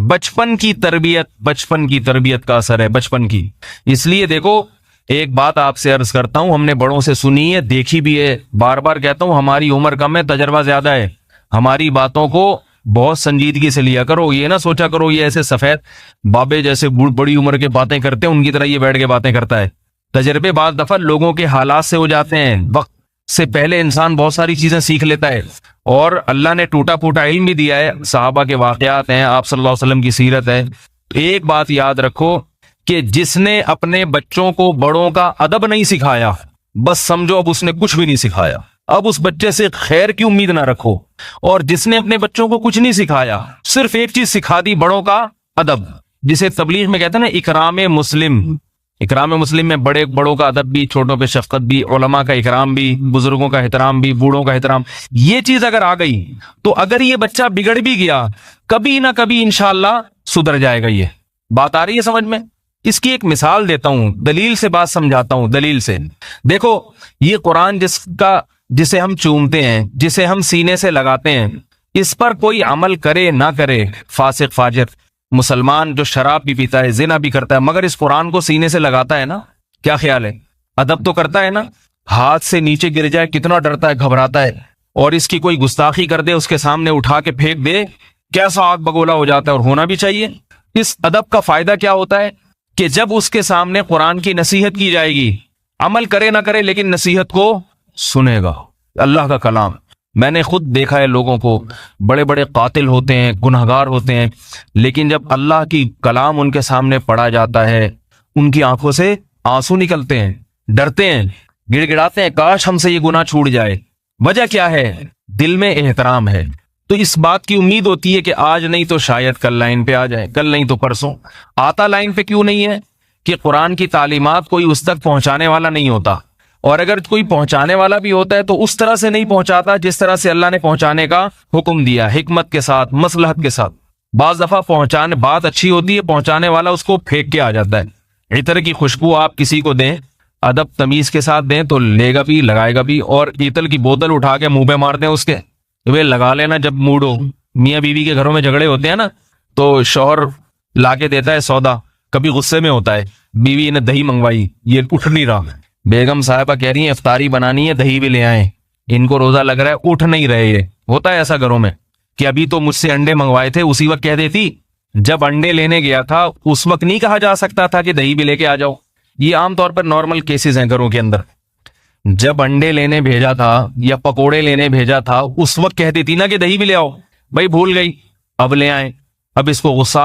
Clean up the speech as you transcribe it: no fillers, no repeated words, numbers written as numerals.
بچپن کی تربیت کا اثر ہے، بچپن کی۔ اس لیے دیکھو، ایک بات آپ سے عرض کرتا ہوں، ہم نے بڑوں سے سنی ہے، دیکھی بھی ہے، بار بار کہتا ہوں، ہماری عمر کم ہے، تجربہ زیادہ ہے، ہماری باتوں کو بہت سنجیدگی سے لیا کرو۔ یہ نہ سوچا کرو یہ ایسے سفید بابے جیسے بڑی عمر کے باتیں کرتے ہیں ان کی طرح یہ بیٹھ کے باتیں کرتا ہے۔ تجربے بعض دفعہ لوگوں کے حالات سے ہو جاتے ہیں، وقت سے پہلے انسان بہت ساری چیزیں سیکھ لیتا ہے، اور اللہ نے ٹوٹا پھوٹا علم بھی دیا ہے، صحابہ کے واقعات ہیں، آپ صلی اللہ علیہ وسلم کی سیرت ہے۔ ایک بات یاد رکھو کہ جس نے اپنے بچوں کو بڑوں کا ادب نہیں سکھایا، بس سمجھو اب اس نے کچھ بھی نہیں سکھایا، اب اس بچے سے خیر کی امید نہ رکھو۔ اور جس نے اپنے بچوں کو کچھ نہیں سکھایا، صرف ایک چیز سکھا دی، بڑوں کا ادب، جسے تبلیغ میں کہتے ہیں نا اکرام مسلم۔ اکرام مسلم میں بڑوں کا ادب بھی، چھوٹوں پہ شفقت بھی، علماء کا اکرام بھی، بزرگوں کا احترام بھی، بوڑھوں کا احترام۔ یہ چیز اگر آ گئی تو اگر یہ بچہ بگڑ بھی گیا، کبھی نہ کبھی انشاءاللہ سدھر جائے گا۔ یہ بات آ رہی ہے سمجھ میں؟ اس کی ایک مثال دیتا ہوں، دلیل سے بات سمجھاتا ہوں، دلیل سے۔ دیکھو، یہ قرآن جسے ہم چومتے ہیں، جسے ہم سینے سے لگاتے ہیں، اس پر کوئی عمل کرے نہ کرے، فاسق فاجر مسلمان جو شراب بھی پیتا ہے، زنا بھی کرتا ہے، مگر اس قرآن کو سینے سے لگاتا ہے نا، کیا خیال ہے؟ ادب تو کرتا ہے نا؟ ہاتھ سے نیچے گر جائے کتنا ڈرتا ہے، گھبراتا ہے، اور اس کی کوئی گستاخی کر دے، اس کے سامنے اٹھا کے پھینک دے، کیسا آگ بگولا ہو جاتا ہے، اور ہونا بھی چاہیے۔ اس ادب کا فائدہ کیا ہوتا ہے کہ جب اس کے سامنے قرآن کی نصیحت کی جائے گی، عمل کرے نہ کرے لیکن نصیحت کو سنے گا۔ اللہ کا کلام، میں نے خود دیکھا ہے لوگوں کو، بڑے بڑے قاتل ہوتے ہیں، گنہگار ہوتے ہیں، لیکن جب اللہ کی کلام ان کے سامنے پڑھا جاتا ہے، ان کی آنکھوں سے آنسو نکلتے ہیں، ڈرتے ہیں، گڑ گڑاتے ہیں، کاش ہم سے یہ گناہ چھوٹ جائے۔ وجہ کیا ہے؟ دل میں احترام ہے۔ تو اس بات کی امید ہوتی ہے کہ آج نہیں تو شاید کل لائن پہ آ جائے، کل نہیں تو پرسوں۔ آتا لائن پہ کیوں نہیں ہے؟ کہ قرآن کی تعلیمات کوئی اس تک پہنچانے والا نہیں ہوتا، اور اگر کوئی پہنچانے والا بھی ہوتا ہے تو اس طرح سے نہیں پہنچاتا جس طرح سے اللہ نے پہنچانے کا حکم دیا، حکمت کے ساتھ، مصلحت کے ساتھ۔ بعض دفعہ بات اچھی ہوتی ہے، پہنچانے والا اس کو پھینک کے آ جاتا ہے۔ عطر کی خوشبو آپ کسی کو دیں، ادب تمیز کے ساتھ دیں تو لے گا بھی، لگائے گا بھی، اور عطر کی بوتل اٹھا کے منہ پہ مار دیں اس کے، وہ لگا لینا جب موڈ ہو۔ میاں بیوی کے گھروں میں جھگڑے ہوتے ہیں نا، تو شوہر لا کے دیتا ہے سودا، کبھی غصے میں ہوتا ہے، بیوی نے دہی منگوائی، یہ اٹھ نہیں رہا، بیگم صاحبہ کہہ رہی ہیں افطاری بنانی ہے، دہی بھی لے آئیں، ان کو روزہ لگ رہا ہے، اٹھ نہیں رہے۔ یہ ہوتا ہے ایسا گھروں میں کہ ابھی تو مجھ سے انڈے منگوائے تھے، اسی وقت کہہ دیتی جب انڈے لینے گیا تھا اس وقت نہیں کہا جا سکتا تھا کہ دہی بھی لے کے آ جاؤ۔ یہ عام طور پر نارمل کیسز ہیں گھروں کے اندر۔ جب انڈے لینے بھیجا تھا یا پکوڑے لینے بھیجا تھا اس وقت کہہ دیتی نا کہ دہی بھی لے آؤ، بھائی بھول گئی، اب لے آئیں۔ اب اس کو غصہ